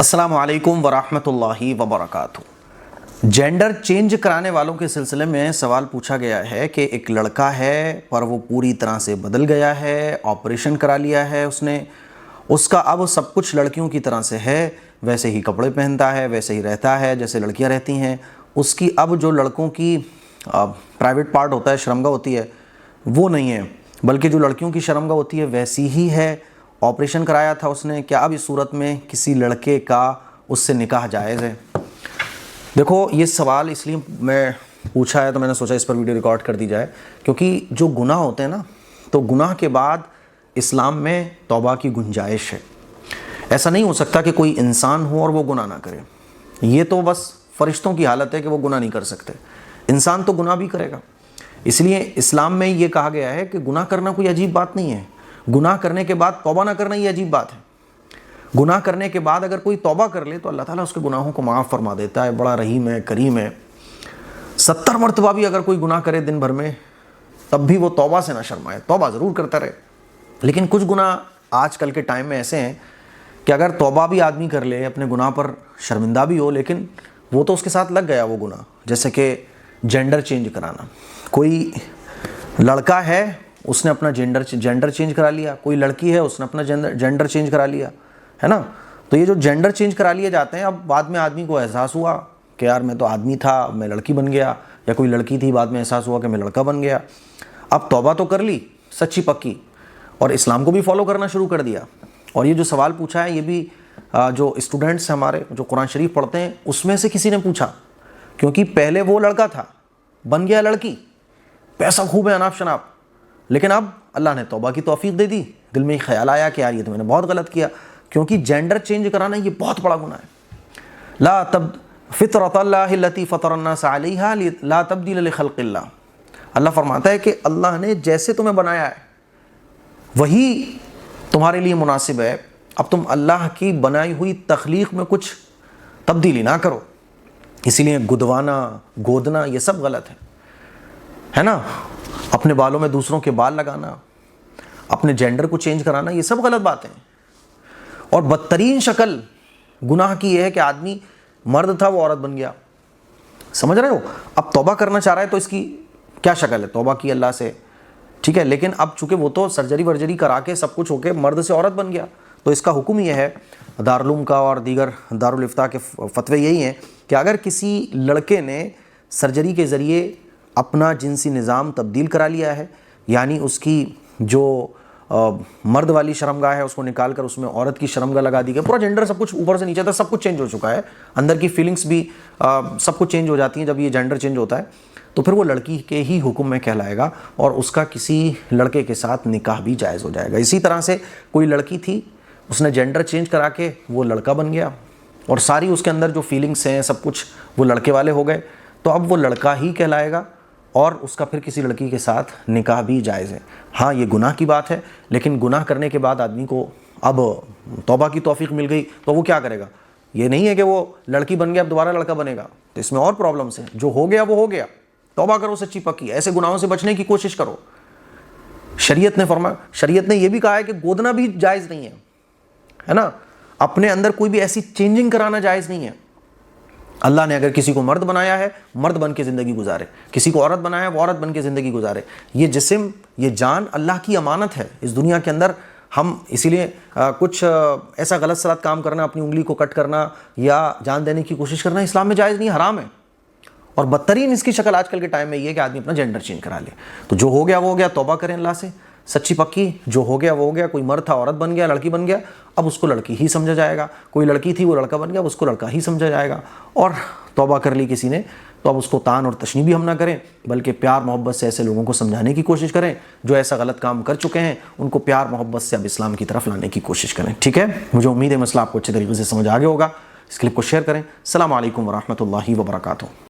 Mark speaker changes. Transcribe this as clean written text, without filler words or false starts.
Speaker 1: अस्सलाम वालेकुम वरहमतुल्लाहि वबरकातुह। जेंडर चेंज कराने वालों के सिलसिले में सवाल पूछा गया है कि एक लड़का है पर वो पूरी तरह से बदल गया है, ऑपरेशन करा लिया है उसने, उसका अब सब कुछ लड़कियों की तरह से है, वैसे ही कपड़े पहनता है, वैसे ही रहता है जैसे लड़कियां रहती हैं। उसकी अब जो लड़कों की प्राइवेट पार्ट होता है, शर्मगाह होती है, वो नहीं है, बल्कि जो लड़कियों की शर्मगाह होती है वैसी ही है। ऑपरेशन कराया था उसने, क्या अब इस सूरत में किसी लड़के का उससे निकाह जायज़ है? देखो, ये सवाल इसलिए मैं पूछा है तो मैंने सोचा इस पर वीडियो रिकॉर्ड कर दी जाए, क्योंकि जो गुनाह होते हैं ना, तो गुनाह के बाद इस्लाम में तौबा की गुंजाइश है। ऐसा नहीं हो सकता कि कोई इंसान हो और वो गुनाह ना करे। ये तो बस फरिश्तों की हालत है कि वो गुनाह नहीं कर सकते, इंसान तो गुनाह भी करेगा। इसलिए इस्लाम में ये कहा गया है कि गुनाह करना कोई अजीब बात नहीं है, गुनाह करने के बाद तौबा ना करना ये अजीब बात है। गुनाह करने के बाद अगर कोई तौबा कर ले तो अल्लाह ताला उसके गुनाहों को माफ़ फरमा देता है, बड़ा रहीम है, करीम है। 70 मरतबा भी अगर कोई गुनाह करे दिन भर में, तब भी वो तौबा से ना शर्माए, तौबा ज़रूर करता रहे। लेकिन कुछ गुनाह आजकल के टाइम में ऐसे हैं कि अगर तौबा भी आदमी कर ले, अपने गुनाह पर शर्मिंदा भी हो, लेकिन वो तो उसके साथ लग गया वो गुनाह। जैसे कि जेंडर चेंज कराना, कोई लड़का है उसने अपना जेंडर चेंज करा लिया, कोई लड़की है उसने अपना जेंडर चेंज करा लिया, है ना। तो ये जो जेंडर चेंज करा लिए जाते हैं, अब बाद में आदमी को एहसास हुआ कि यार मैं तो आदमी था, मैं लड़की बन गया, या कोई लड़की थी, बाद में एहसास हुआ कि मैं लड़का बन गया। अब तौबा तो कर ली सच्ची पक्की, और इस्लाम को भी फॉलो करना शुरू कर दिया। और ये जो सवाल पूछा है, ये भी जो स्टूडेंट्स हैं हमारे, जो कुरान शरीफ पढ़ते हैं, उसमें से किसी ने पूछा, क्योंकि पहले वो लड़का था, बन गया लड़की, पैसा खूब है, अनाप शनाप, लेकिन अब अल्लाह ने तौबा की तौफीक दे दी। दिल में ख्याल आया कि यार ये तो मैंने बहुत गलत किया, क्योंकि जेंडर चेंज कराना ये बहुत बड़ा गुनाह है। ला तब फितरतल्लाहि लती फतरन्नास अलैहा ला तब्दील लिखल्किल्लाह। अल्लाह फरमाता है कि अल्लाह ने जैसे तुम्हें बनाया है वही तुम्हारे लिए मुनासिब है। अब तुम अल्लाह की बनाई हुई तख्लीक में कुछ तब्दीली ना करो। इसीलिए गुदवाना, गोदना, ये सब गलत है ना। अपने बालों में दूसरों के बाल लगाना, अपने जेंडर को चेंज कराना, ये सब गलत बातें हैं। और बदतरीन शक्ल गुनाह की यह है कि आदमी मर्द था वो औरत बन गया, समझ रहे हो। अब तौबा करना चाह रहा है तो इसकी क्या शक्ल है? तौबा की अल्लाह से, ठीक है, लेकिन अब चूंकि वो तो सर्जरी वर्जरी करा के सब कुछ होके मर्द से औरत बन गया, तो इसका हुक्म यह है, दारुल का और दीगर दारुल इफ्ता के फतवे यही हैं कि अगर किसी लड़के ने सर्जरी के ज़रिए अपना जिनसी निज़ाम तब्दील करा लिया है, यानी उसकी जो मर्द वाली शर्मगाह है उसको निकाल कर उसमें औरत की शर्मगाह लगा दी गई, पूरा जेंडर सब कुछ ऊपर से नीचे तक सब कुछ चेंज हो चुका है, अंदर की फीलिंग्स भी सब कुछ चेंज हो जाती हैं जब ये जेंडर चेंज होता है, तो फिर वो लड़की के ही हुक्म में कहलाएगा और उसका किसी लड़के के साथ निकाह भी जायज़ हो जाएगा। इसी तरह से कोई लड़की थी, उसने जेंडर चेंज करा के वो लड़का बन गया और सारी उसके अंदर जो फीलिंग्स हैं सब कुछ वो लड़के वाले हो गए, तो अब वो लड़का ही कहलाएगा और उसका फिर किसी लड़की के साथ निकाह भी जायज़ है। हाँ, ये गुनाह की बात है, लेकिन गुनाह करने के बाद आदमी को अब तौबा की तौफीक मिल गई तो वो क्या करेगा? ये नहीं है कि वो लड़की बन गया अब दोबारा लड़का बनेगा, तो इसमें और प्रॉब्लम्स हैं। जो हो गया वो हो गया, तौबा करो सच्ची पक्की, ऐसे गुनाहों से बचने की कोशिश करो। शरीयत ने फरमाया, शरीयत ने यह भी कहा है कि गोदना भी जायज़ नहीं है ना। अपने अंदर कोई भी ऐसी चेंजिंग कराना जायज़ नहीं है। अल्लाह ने अगर किसी को मर्द बनाया है, मर्द बन के ज़िंदगी गुजारे, किसी को औरत बनाया है, वो औरत बन के ज़िंदगी गुजारे। ये जिस्म, ये जान अल्लाह की अमानत है इस दुनिया के अंदर। हम इसीलिए कुछ ऐसा गलत सलत काम करना, अपनी उंगली को कट करना या जान देने की कोशिश करना इस्लाम में जायज़ नहीं, हराम है। और बदतरीन इसकी शक्ल आजकल के टाइम में ये है कि आदमी अपना जेंडर चेंज करा ले। तो जो हो गया वो हो गया, तौबा करें अल्लाह से सच्ची पक्की। जो हो गया वो हो गया, कोई मर्द था औरत बन गया, लड़की बन गया, अब उसको लड़की ही समझा जाएगा। कोई लड़की थी वो लड़का बन गया, उसको लड़का ही समझा जाएगा। और तौबा कर ली किसी ने तो अब उसको तान और तशनी भी हम ना करें, बल्कि प्यार मोहब्बत से ऐसे लोगों को समझाने की कोशिश करें जो ऐसा गलत काम कर चुके हैं, उनको प्यार मोहब्बत से अब इस्लाम की तरफ लाने की कोशिश करें, ठीक है। मुझे उम्मीद है मसला आपको अच्छे तरीके से समझ आ गया होगा। इस क्लिप को शेयर करें। अस्सलाम वालेकुम वरहमतुल्लाहि वबरकातुहू।